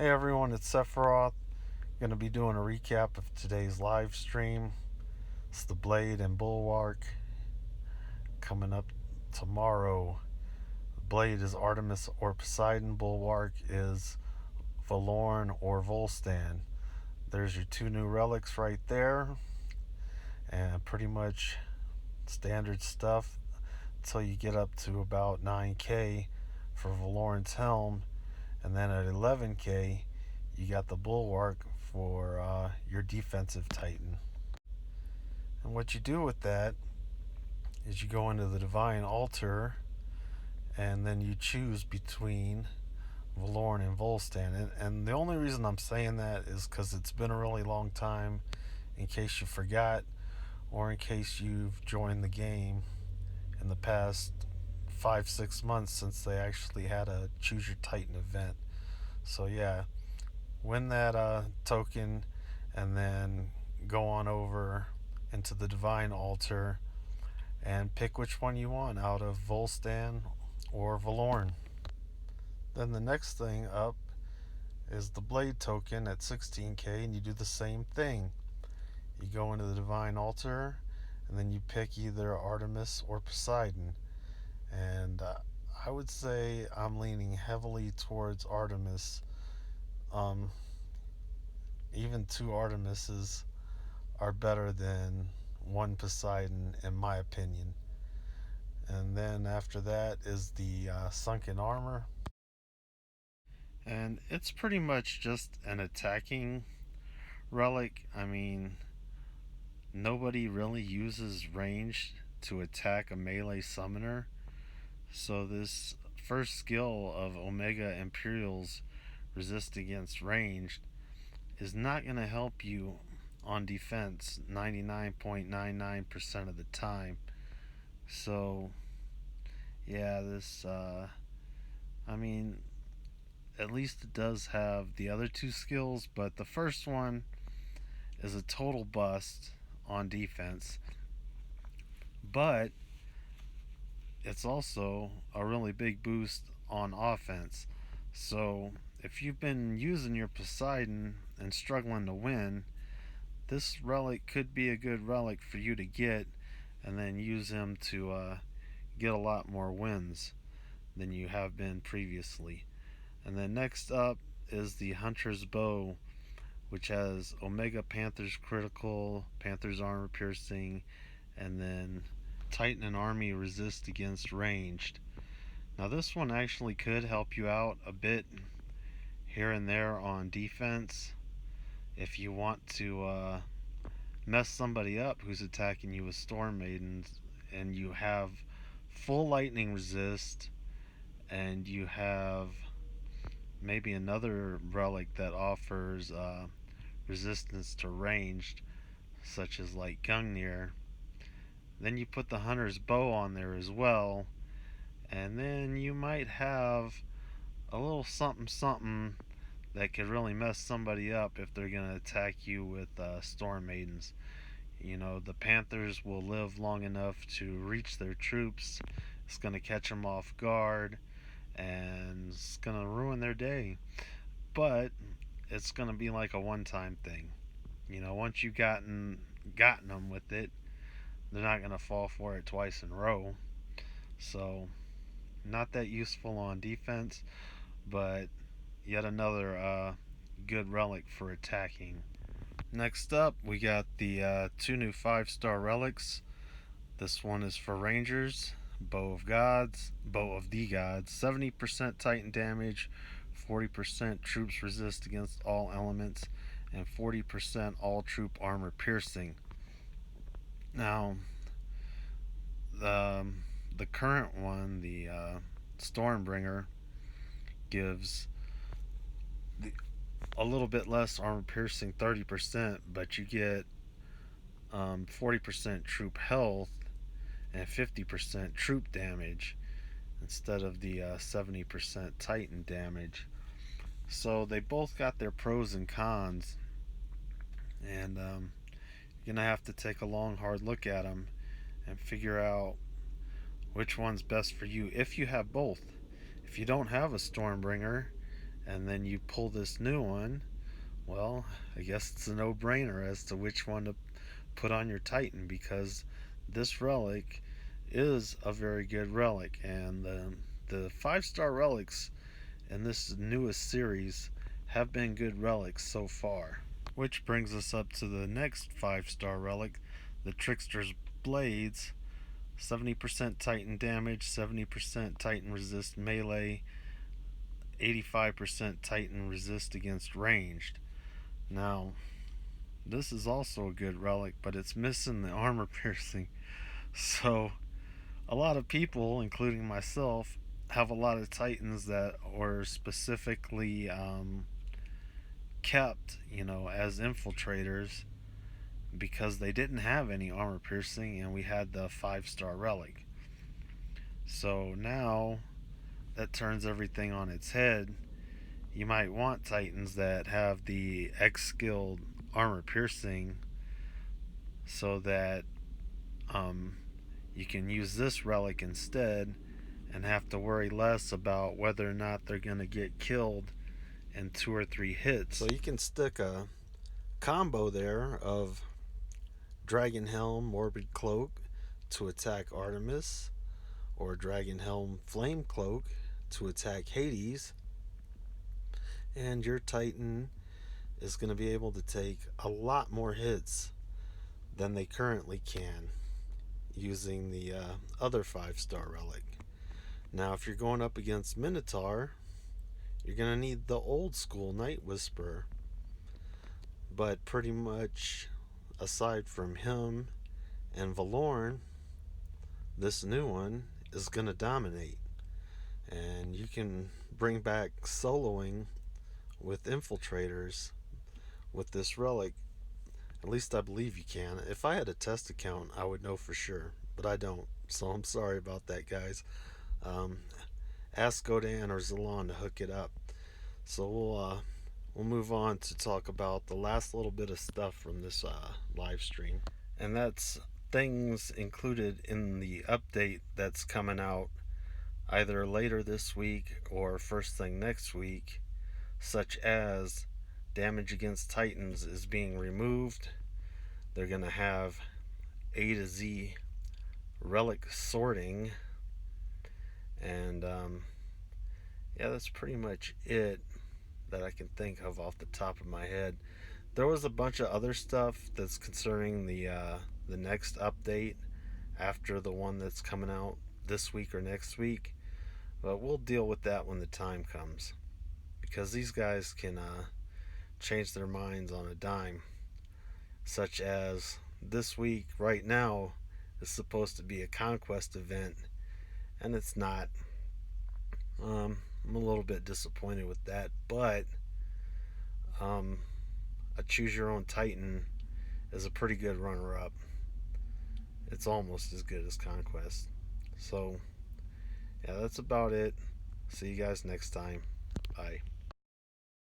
Hey everyone, it's Sephiroth. Going to be doing a recap of today's live stream. It's the Blade and Bulwark coming up tomorrow. The Blade is Artemis or Poseidon. Bulwark is Valorn or Volstan. There's your two new relics right there, and pretty much standard stuff until you get up to about 9k for Valorn's helm, and then at 11k you got the Bulwark for your defensive Titan. And what you do with that is you go into the Divine Altar and then you choose between Valorn and Volstan. And the only reason I'm saying that is because it's been a really long time, in case you forgot or in case you've joined the game in the past 5-6 months since they actually had a Choose Your Titan event. So yeah, win that token and then go on over into the Divine Altar and pick which one you want out of Volstan or Valorn. Then the next thing up is the Blade token at 16k, and you do the same thing. You go into the Divine Altar and then you pick either Artemis or Poseidon. And I would say I'm leaning heavily towards Artemis. Even two Artemises are better than one Poseidon, in my opinion. And then after that is the Sunken Armor. And it's pretty much just an attacking relic. I mean, nobody really uses range to attack a melee summoner. So this first skill of Omega Imperial's resist against ranged is not going to help you on defense 99.99% of the time. So yeah, this I mean, at least it does have the other two skills, but the first one is a total bust on defense, but it's also a really big boost on offense. So if you've been using your Poseidon and struggling to win, this relic could be a good relic for you to get and then use him to get a lot more wins than you have been previously. And then next up is the Hunter's Bow, which has Omega Panther's critical, Panther's armor piercing, and then Titan and Army resist against ranged. Now this one actually could help you out a bit here and there on defense if you want to mess somebody up who's attacking you with Storm Maidens, and you have full lightning resist, and you have maybe another relic that offers resistance to ranged, such as like Gungnir. Then you put the Hunter's Bow on there as well, and then you might have a little something something that could really mess somebody up if they're going to attack you with Storm Maidens. You know, the Panthers will live long enough to reach their troops. It's going to catch them off guard, and it's going to ruin their day. But it's going to be like a one-time thing. You know, once you've gotten them with it, they're not going to fall for it twice in a row. So, not that useful on defense, but yet another good relic for attacking. Next up, we got the two new 5-star relics. This one is for Rangers. Bow of the Gods, 70% Titan damage, 40% troops resist against all elements, and 40% all troop armor piercing. Now, the current one, the Stormbringer, gives a little bit less armor piercing, 30%, but you get 40% troop health and 50% troop damage instead of the 70% Titan damage. So they both got their pros and cons, and you're gonna have to take a long, hard look at them and figure out which one's best for you if you have both. If you don't have a Stormbringer and then you pull this new one, well, I guess it's a no-brainer as to which one to put on your Titan, because this relic is a very good relic, and the 5-star relics in this newest series have been good relics so far. Which brings us up to the next 5-star relic, the Trickster's Blades. 70% Titan damage, 70% Titan resist melee, 85% Titan resist against ranged. Now, this is also a good relic, but it's missing the armor piercing. So, a lot of people, including myself, have a lot of Titans that are specifically kept, as infiltrators because they didn't have any armor piercing and we had the 5-star relic. So now that turns everything on its head. You might want Titans that have the X skilled armor piercing so that you can use this relic instead and have to worry less about whether or not they're going to get killed in 2 or 3 hits. So you can stick a combo there of Dragon Helm Morbid Cloak to attack Artemis, or Dragon Helm Flame Cloak to attack Hades, and your Titan is going to be able to take a lot more hits than they currently can using the other 5-star relic. Now, if you're going up against Minotaur, you're going to need the old school Night Whisperer. But pretty much, aside from him and Valorn, this new one is going to dominate. And you can bring back soloing with infiltrators with this relic. At least I believe you can. If I had a test account, I would know for sure, but I don't. So I'm sorry about that, guys. Ask Godan or Zalon to hook it up. So we'll move on to talk about the last little bit of stuff from this live stream, and that's things included in the update that's coming out either later this week or first thing next week, such as damage against Titans is being removed. They're going to have A to Z relic sorting, and yeah, that's pretty much it that I can think of off the top of my head. There was a bunch of other stuff that's concerning the next update after the one that's coming out this week or next week, but we'll deal with that when the time comes, because these guys can change their minds on a dime, such as this week right now is supposed to be a conquest event and it's not. I'm a little bit disappointed with that, but a choose your own Titan is a pretty good runner-up. It's almost as good as Conquest. So yeah, that's about it. See you guys next time. Bye.